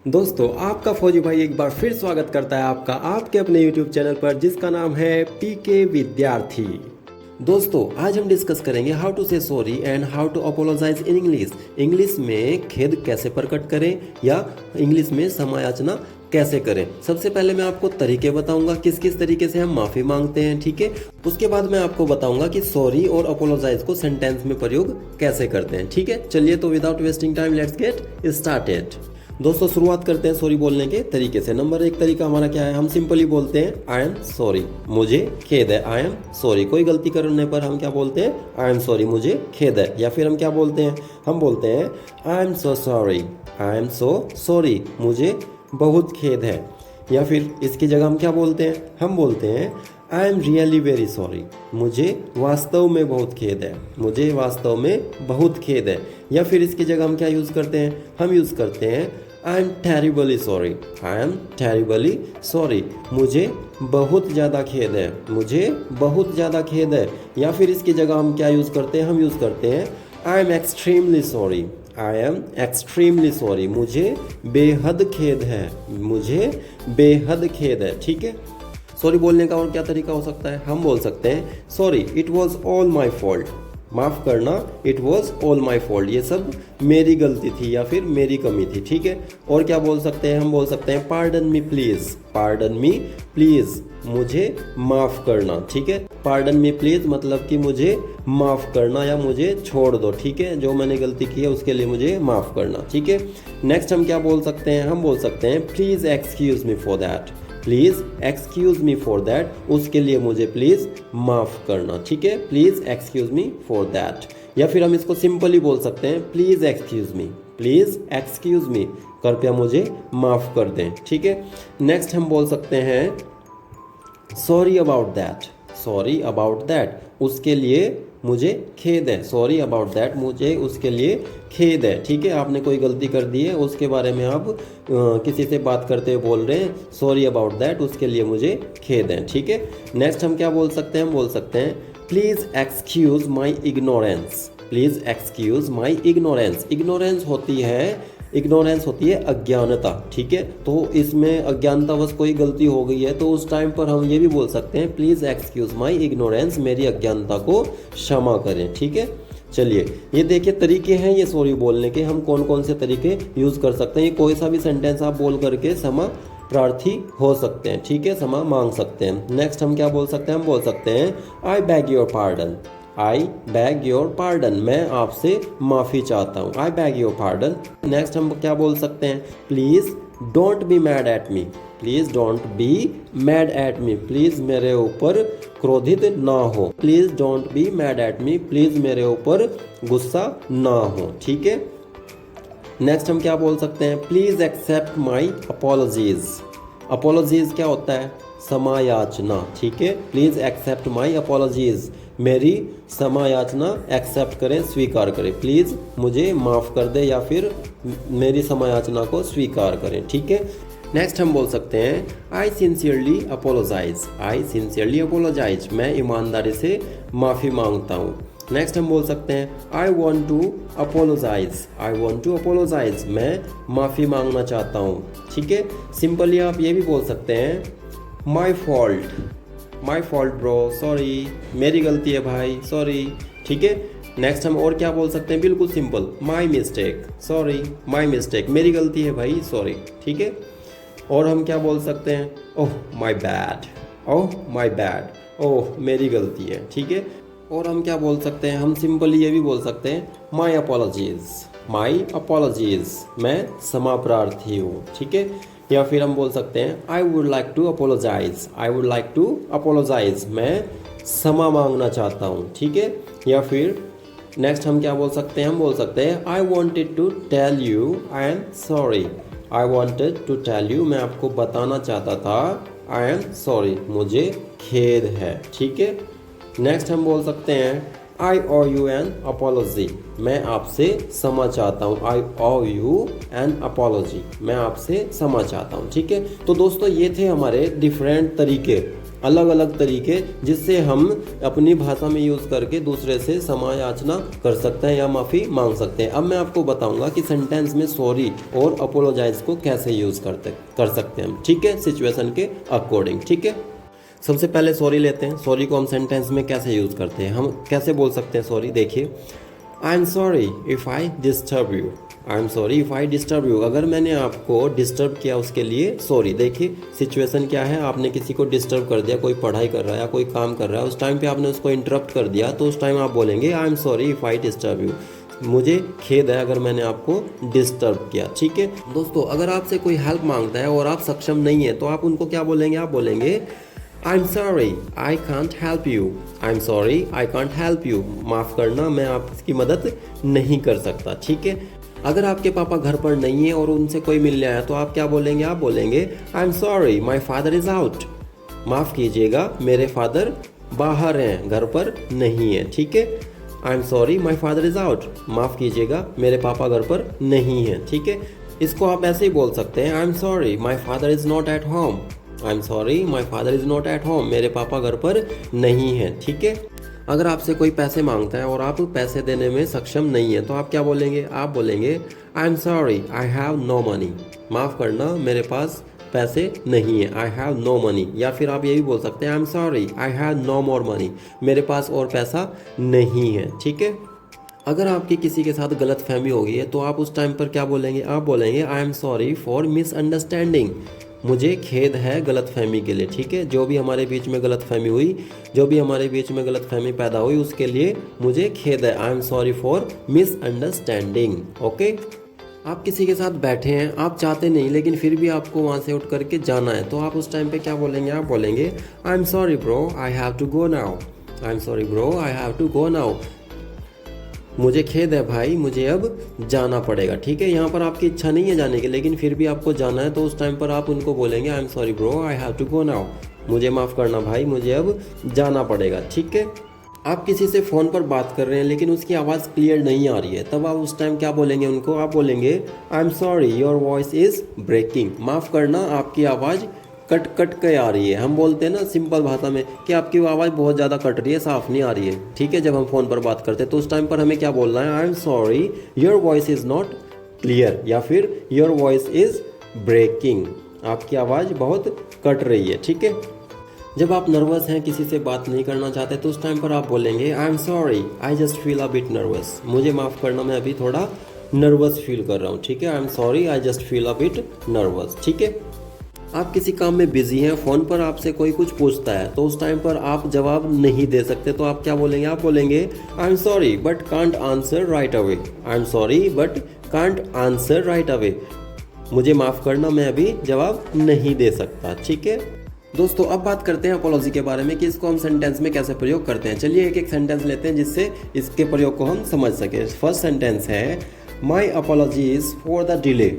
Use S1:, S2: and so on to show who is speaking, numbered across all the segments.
S1: दोस्तों आपका फौजी भाई एक बार फिर स्वागत करता है आपका आपके अपने YouTube चैनल पर जिसका नाम है पीके विद्यार्थी। दोस्तों आज हम डिस्कस करेंगे how to say sorry and how to apologise in English. English में खेद कैसे प्रकट करें या इंग्लिश में समायाचना कैसे करें। सबसे पहले मैं आपको तरीके बताऊंगा किस किस तरीके से हम माफ़ी मांगते हैं, ठीक है। उसके बाद मैं आपको बताऊंगा कि सॉरी और अपोलोजाइज को सेंटेंस में प्रयोग कैसे करते हैं, ठीक है। चलिए तो without wasting time let's get started. दोस्तों शुरुआत करते हैं सॉरी बोलने के तरीके से। नंबर एक तरीका हमारा क्या है, हम सिंपली बोलते हैं आई एम सॉरी, मुझे खेद है। आई एम सॉरी, कोई गलती करने पर हम क्या बोलते हैं, आई एम सॉरी, मुझे खेद है। या फिर हम क्या बोलते हैं, हम बोलते हैं I am so sorry, I am so sorry, मुझे बहुत खेद है। या फिर इसकी जगह हम क्या बोलते हैं, हम बोलते हैं I am really very sorry, मुझे वास्तव में बहुत खेद है, मुझे वास्तव में बहुत खेद है। या फिर इसकी जगह हम क्या यूज़ करते हैं, हम यूज़ करते हैं I M terribly sorry, I am terribly sorry, मुझे बहुत ज़्यादा खेद है, मुझे बहुत ज़्यादा खेद है। या फिर इसकी जगह हम क्या यूज़ करते हैं, हम यूज़ करते हैं I am extremely sorry, I am extremely sorry, मुझे बेहद खेद है, मुझे बेहद खेद है, ठीक है। सॉरी बोलने का और क्या तरीका हो सकता है, हम बोल सकते हैं sorry it was all my fault, माफ़ करना, it was all my fault, ये सब मेरी गलती थी या फिर मेरी कमी थी, ठीक है। और क्या बोल सकते हैं, हम बोल सकते हैं pardon me please, pardon me please, मुझे माफ़ करना, ठीक है। पार्डन मी प्लीज़ मतलब कि मुझे माफ़ करना या मुझे छोड़ दो, ठीक है। जो मैंने गलती की है उसके लिए मुझे माफ़ करना, ठीक है। नेक्स्ट हम क्या बोल सकते हैं, हम बोल सकते हैं please excuse me for that, please excuse me for that, उसके लिए मुझे प्लीज़ माफ़ करना, ठीक है। Please excuse me for that. या फिर हम इसको सिंपली बोल सकते हैं please excuse me, please excuse me, कृपया मुझे माफ़ कर दें, ठीक है। नेक्स्ट हम बोल सकते हैं sorry about that, sorry about that, उसके लिए मुझे खेद है, सॉरी अबाउट दैट, मुझे उसके लिए खेद है, ठीक है। आपने कोई गलती कर दी है, उसके बारे में आप किसी से बात करते हुए बोल रहे हैं सॉरी अबाउट दैट, उसके लिए मुझे खेद है, ठीक है। नेक्स्ट हम क्या बोल सकते हैं, हम बोल सकते हैं please excuse my ignorance, please excuse my ignorance. Ignorance होती है, इग्नोरेंस होती है अज्ञानता, ठीक है। तो इसमें अज्ञानतावश कोई गलती हो गई है तो उस टाइम पर हम ये भी बोल सकते हैं प्लीज़ एक्सक्यूज़ माई इग्नोरेंस, मेरी अज्ञानता को क्षमा करें, ठीक है। चलिए ये देखिए तरीके हैं ये सॉरी बोलने के, हम कौन कौन से तरीके यूज़ कर सकते हैं। ये कोई सा भी सेंटेंस आप बोल करके क्षमा प्रार्थी हो सकते हैं, ठीक है, क्षमा मांग सकते हैं। नेक्स्ट हम क्या बोल सकते हैं, हम बोल सकते हैं आई bag your pardon, I bag your pardon, मैं आपसे माफ़ी चाहता हूँ, आई बैग योर पार्डन। नेक्स्ट हम क्या बोल सकते हैं, please don't be mad at me, please don't be mad at me, please मेरे ऊपर क्रोधित ना हो, please don't be mad at me, please मेरे ऊपर गुस्सा ना हो, ठीक है। नेक्स्ट हम क्या बोल सकते हैं, प्लीज़ एक्सेप्ट माई अपोलॉजीज़। अपोलॉजीज़ क्या होता है, समायाचना, ठीक है। प्लीज़ एक्सेप्ट माई अपोलॉजीज़, मेरी समायाचना एक्सेप्ट करें, स्वीकार करें, प्लीज़ मुझे माफ़ कर दे या फिर मेरी समायाचना को स्वीकार करें, ठीक है। नेक्स्ट हम बोल सकते हैं I sincerely apologise, I sincerely apologise, मैं ईमानदारी से माफ़ी मांगता हूँ। नेक्स्ट हम बोल सकते हैं I want to apologise, I want to apologise, मैं माफ़ी मांगना चाहता हूँ, ठीक है। सिंपली आप ये भी बोल सकते हैं my fault, my fault bro, sorry, मेरी गलती है भाई, सॉरी, ठीक है। नेक्स्ट हम और क्या बोल सकते हैं, बिल्कुल simple my mistake, sorry, my mistake, मेरी गलती है भाई, सॉरी, ठीक है। और हम क्या बोल सकते हैं, ओह my bad, oh my bad, ओह मेरी गलती है, ठीक है। और हम क्या बोल सकते हैं, हम सिंपली ये भी बोल सकते हैं माई अपोलॉजीज़, माई अपोलॉजीज़, मैं क्षमा प्रार्थी हूँ, ठीक है। या फिर हम बोल सकते हैं I would like to apologise, I would like to apologise, मैं क्षमा मांगना चाहता हूँ, ठीक है। या फिर नेक्स्ट हम क्या बोल सकते हैं, हम बोल सकते हैं I wanted to tell you I am sorry, I wanted to tell you, मैं आपको बताना चाहता था आई एम सॉरी, मुझे खेद है, ठीक है। नेक्स्ट हम बोल सकते हैं आई ओ यू एन अपॉलोजी, मैं आपसे क्षमा चाहता हूँ, आई ओ यू एन अपॉलोजी, मैं आपसे क्षमा चाहता हूँ, ठीक है। तो दोस्तों ये थे हमारे डिफरेंट तरीके अलग अलग तरीके जिससे हम अपनी भाषा में यूज़ करके दूसरे से क्षमा याचना कर सकते हैं या माफ़ी मांग सकते हैं। अब मैं आपको बताऊंगा कि सेंटेंस में सॉरी और अपोलोजाइज को कैसे यूज़ कर सकते हैं हम, ठीक है, सिचुएशन के अकॉर्डिंग, ठीक है। सबसे पहले सॉरी लेते हैं। सॉरी को हम सेंटेंस में कैसे यूज़ करते हैं, हम कैसे बोल सकते हैं सॉरी। देखिए, आई am sorry if I disturb you. I am sorry if I disturb you, अगर मैंने आपको डिस्टर्ब किया उसके लिए सॉरी। देखिए सिचुएशन क्या है, आपने किसी को डिस्टर्ब कर दिया, कोई पढ़ाई कर रहा है या कोई काम कर रहा है, उस टाइम पे आपने उसको इंटरप्ट कर दिया, तो उस टाइम आप बोलेंगे I am sorry if I disturb you. मुझे खेद है अगर मैंने आपको डिस्टर्ब किया, ठीक है। दोस्तों, अगर आपसे कोई हेल्प मांगता है और आप सक्षम नहीं है तो आप उनको क्या बोलेंगे, आप बोलेंगे I am sorry I can't help you. I am sorry I can't help you, माफ़ करना मैं आपकी मदद नहीं कर सकता, ठीक है। अगर आपके पापा घर पर नहीं है और उनसे कोई मिलने आया तो आप क्या बोलेंगे, आप बोलेंगे I am sorry my father is out. माफ़ कीजिएगा मेरे फादर बाहर हैं, घर पर नहीं है, ठीक है। आई am sorry my father is out, माफ़ कीजिएगा मेरे पापा घर पर नहीं है, ठीक है। इसको आप ऐसे ही बोल सकते हैं, I am sorry my father is not at home. I am sorry my father is not at home, मेरे पापा घर पर नहीं है, ठीक है। अगर आपसे कोई पैसे मांगता है और आप पैसे देने में सक्षम नहीं है तो आप क्या बोलेंगे, आप बोलेंगे I am sorry I have no money. माफ़ करना मेरे पास पैसे नहीं है, आई हैव नो मनी। या फिर आप ये भी बोल सकते हैं, I am sorry I have no more money, मेरे पास और पैसा नहीं है, ठीक है। अगर आपकी किसी के साथ गलत फहमी हो गई है तो आप उस टाइम पर क्या बोलेंगे, आप बोलेंगे I am sorry for misunderstanding. मुझे खेद है गलतफहमी के लिए, ठीक है। जो भी हमारे बीच में गलतफहमी हुई, जो भी हमारे बीच में गलतफहमी पैदा हुई उसके लिए मुझे खेद है। आई am sorry for misunderstanding, okay. आप किसी के साथ बैठे हैं, आप चाहते नहीं लेकिन फिर भी आपको वहाँ से उठ करके जाना है तो आप उस टाइम पे क्या बोलेंगे, आप बोलेंगे I am sorry bro I have to go now. I am sorry bro I have to go now, मुझे खेद है भाई मुझे अब जाना पड़ेगा, ठीक है। यहाँ पर आपकी इच्छा नहीं है जाने की लेकिन फिर भी आपको जाना है तो उस टाइम पर आप उनको बोलेंगे I am sorry bro I have to go now, मुझे माफ़ करना भाई मुझे अब जाना पड़ेगा, ठीक है। आप किसी से फ़ोन पर बात कर रहे हैं लेकिन उसकी आवाज़ क्लियर नहीं आ रही है, तब आप उस टाइम क्या बोलेंगे उनको, आप बोलेंगे I am sorry your voice is breaking. माफ़ करना आपकी आवाज़ कट कट के आ रही है। हम बोलते हैं ना सिंपल भाषा में कि आपकी आवाज़ बहुत ज़्यादा कट रही है, साफ़ नहीं आ रही है, ठीक है। जब हम फ़ोन पर बात करते हैं तो उस टाइम पर हमें क्या बोलना है, आई am sorry your voice is not clear या फिर योर वॉइस इज़ ब्रेकिंग, आपकी आवाज़ बहुत कट रही है, ठीक है। जब आप नर्वस हैं, किसी से बात नहीं करना चाहते तो उस टाइम पर आप बोलेंगे I am sorry I just feel a bit nervous. मुझे माफ़ करना मैं अभी थोड़ा नर्वस फील कर रहा हूँ, ठीक है। आई am sorry I just feel a bit nervous, ठीक है। आप किसी काम में बिजी हैं, फ़ोन पर आपसे कोई कुछ पूछता है तो उस टाइम पर आप जवाब नहीं दे सकते तो आप क्या बोलेंगे, आप बोलेंगे I am sorry but can't answer right away. I am sorry but can't answer right away, मुझे माफ़ करना मैं अभी जवाब नहीं दे सकता, ठीक है। दोस्तों, अब बात करते हैं अपोलॉजी के बारे में कि इसको हम सेंटेंस में कैसे प्रयोग करते हैं। चलिए एक एक सेंटेंस लेते हैं जिससे इसके प्रयोग को हम समझ सकें। फर्स्ट सेंटेंस है माई apologies for the delay.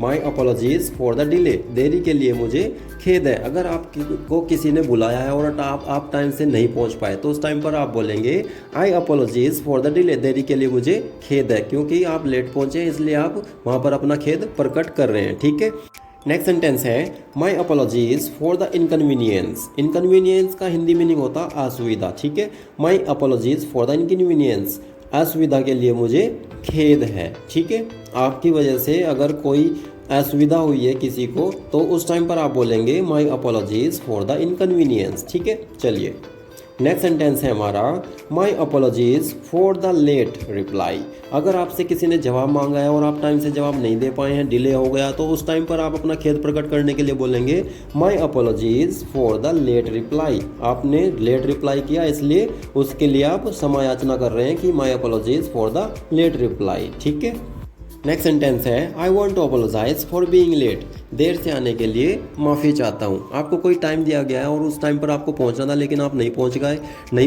S1: My apologies for the delay, देरी के लिए मुझे खेद है। अगर आपको किसी ने बुलाया है और आप टाइम से नहीं पहुंच पाए तो उस टाइम पर आप बोलेंगे आई अपॉलॉजीज फॉर द डिले, देरी के लिए मुझे खेद है क्योंकि आप लेट पहुंचे इसलिए आप वहां पर अपना खेद प्रकट कर रहे हैं, ठीक है। नेक्स्ट सेंटेंस है माई apologies for the inconvenience. Inconvenience का हिंदी मीनिंग होता असुविधा, ठीक है। माई अपॉलॉजीज फॉर द इनकन्वीनियंस, असुविधा के लिए मुझे खेद है, ठीक है। आपकी वजह से अगर कोई असुविधा हुई है किसी को तो उस टाइम पर आप बोलेंगे my apologies for the inconvenience, ठीक है। चलिए नेक्स्ट सेंटेंस है हमारा my apologies for the late reply. अगर आपसे किसी ने जवाब मांगा है और आप टाइम से जवाब नहीं दे पाए हैं, डिले हो गया, तो उस टाइम पर आप अपना खेद प्रकट करने के लिए बोलेंगे my apologies for the late reply. आपने लेट रिप्लाई किया इसलिए उसके लिए आप क्षमा याचना कर रहे हैं कि my apologies for the late reply, ठीक है। नेक्स्ट सेंटेंस है I want to apologise for being late. देर से आने के लिए माफ़ी चाहता हूँ। आपको कोई टाइम दिया गया है और उस टाइम पर आपको पहुँचना था लेकिन आप नहीं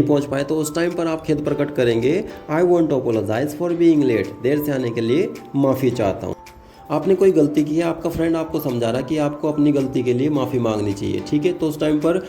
S1: पहुँच पाए तो उस टाइम पर आप खेद प्रकट करेंगे I want to apologise for being late, देर से आने के लिए माफ़ी चाहता हूँ। आपने कोई गलती की है, आपका फ्रेंड आपको समझा रहा है कि आपको अपनी गलती के लिए माफ़ी मांगनी चाहिए, ठीक है। तो उस टाइम पर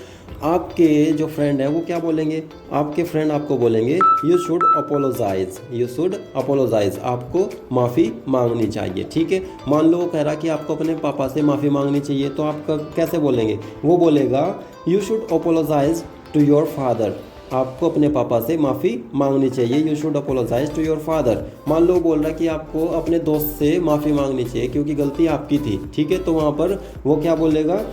S1: आपके जो फ्रेंड है वो क्या बोलेंगे, आपके फ्रेंड आपको बोलेंगे you should apologise, you should apologise, आपको माफ़ी मांगनी चाहिए, ठीक है। मान लो वो कह रहा कि आपको अपने पापा से माफ़ी मांगनी चाहिए, तो आप कैसे बोलेंगे, वो बोलेगा you should apologise to your father, आपको अपने पापा से माफ़ी मांगनी चाहिए, you should apologise to your father. मान लो बोल रहा कि आपको अपने दोस्त से माफ़ी मांगनी चाहिए क्योंकि गलती आपकी थी, ठीक है। तो वहाँ पर वो क्या बोलेगा,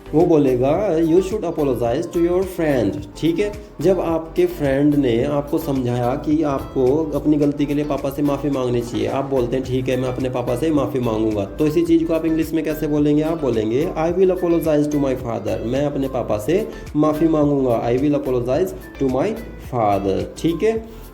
S1: वो बोलेगा you should apologise to your friend, ठीक है। जब आपके फ्रेंड ने आपको समझाया कि आपको अपनी गलती के लिए पापा से माफ़ी मांगनी चाहिए, आप बोलते हैं ठीक है मैं अपने पापा से माफ़ी मांगूंगा, तो इसी चीज़ को आप इंग्लिश में कैसे बोलेंगे, आप बोलेंगे I will apologise to my father, मैं अपने पापा से माफ़ी मांगूंगा, I will apologise to my father, ठीक है।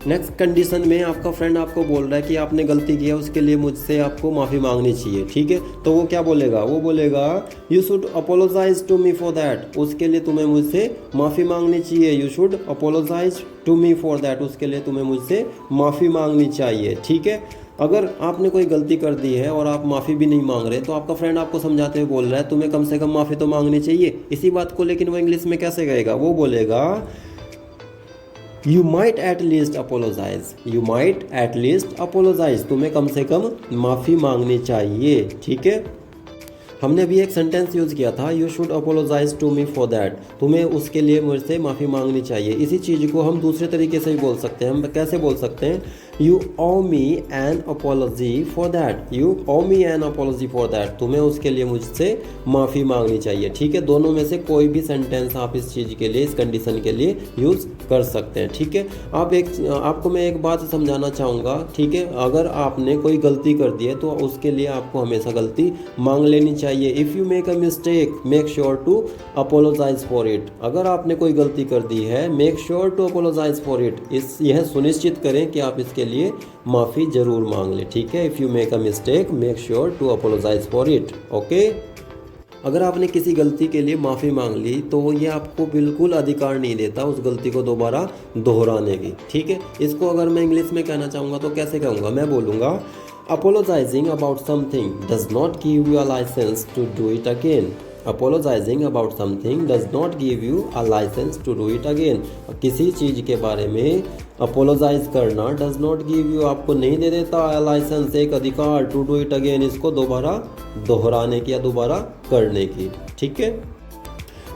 S1: नेक्स्ट कंडीशन में आपका फ्रेंड आपको बोल रहा है कि आपने गलती की है, उसके लिए मुझसे आपको माफ़ी मांगनी चाहिए, ठीक है। तो वो क्या बोलेगा, वो बोलेगा you should apologise to me for that, उसके लिए तुम्हें मुझसे माफ़ी मांगनी चाहिए, you should apologise to me for that, उसके लिए तुम्हें मुझसे माफ़ी मांगनी चाहिए, ठीक है। अगर आपने कोई गलती कर दी है और आप माफ़ी भी नहीं मांग रहे, तो आपका फ्रेंड आपको समझाते हुए बोल रहा है तुम्हें कम से कम माफ़ी तो मांगनी चाहिए, इसी बात को लेकिन वो इंग्लिश में कैसे कहेगा, वो बोलेगा you might at least apologise, you might at least apologise, तुम्हें कम से कम माफ़ी मांगनी चाहिए, ठीक है। हमने अभी एक सेंटेंस यूज़ किया था you should apologise to me for that, तुम्हें उसके लिए मुझसे माफ़ी मांगनी चाहिए। इसी चीज़ को हम दूसरे तरीके से भी बोल सकते हैं, हम कैसे बोल सकते हैं, you owe me an apology for that, you owe me an apology for that, तुम्हें उसके लिए मुझसे माफ़ी मांगनी चाहिए, ठीक है। दोनों में से कोई भी सेंटेंस आप इस चीज़ के लिए, इस कंडीशन के लिए यूज़ कर सकते हैं, ठीक है। आपको मैं एक बात समझाना चाहूँगा, ठीक है। अगर आपने कोई गलती कर दी है तो उसके लिए आपको हमेशा गलती मांग लेनी चाहिए। If you make a mistake make sure to apologise for it, अगर आपने कोई गलती कर दी है make sure to apologise for it, यह सुनिश्चित करें कि आप इसके लिए माफ़ी ज़रूर मांग लें, ठीक है। If you make a mistake make sure to apologise for it, okay. अगर आपने किसी गलती के लिए माफ़ी मांग ली तो ये आपको बिल्कुल अधिकार नहीं देता उस गलती को दोबारा दोहराने की, ठीक है। इसको अगर मैं इंग्लिश में कहना चाहूँगा तो कैसे कहूँगा, मैं बोलूँगा apologizing about something does not give you a license to do it again, apologizing about something does not give you a license to do it again, किसी चीज़ के बारे में अपोलोजाइज करना डज नॉट गिव यू, आपको नहीं दे देता licence, एक अधिकार टू डू इट अगेन, इसको दोबारा दोहराने की या दोबारा करने की, ठीक है।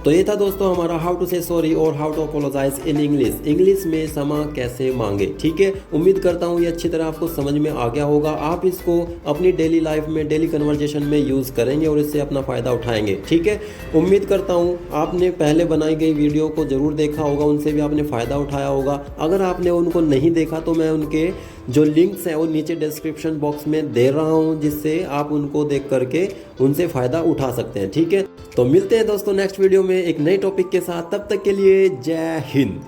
S1: तो ये था दोस्तों हमारा हाउ टू से सॉरी और how to apologise in English, English में क्षमा कैसे मांगे, ठीक है। उम्मीद करता हूँ ये अच्छी तरह आपको समझ में आ गया होगा, आप इसको अपनी डेली लाइफ में, डेली कन्वर्जेशन में यूज़ करेंगे और इससे अपना फ़ायदा उठाएंगे, ठीक है। उम्मीद करता हूँ आपने पहले बनाई गई वीडियो को ज़रूर देखा होगा, उनसे भी आपने फ़ायदा उठाया होगा। अगर आपने उनको नहीं देखा तो मैं उनके जो लिंक्स हैं वो नीचे डिस्क्रिप्शन बॉक्स में दे रहा हूँ, जिससे आप उनको देख करके उनसे फ़ायदा उठा सकते हैं, ठीक है। तो मिलते हैं दोस्तों नेक्स्ट वीडियो में एक नए टॉपिक के साथ, तब तक के लिए जय हिंद।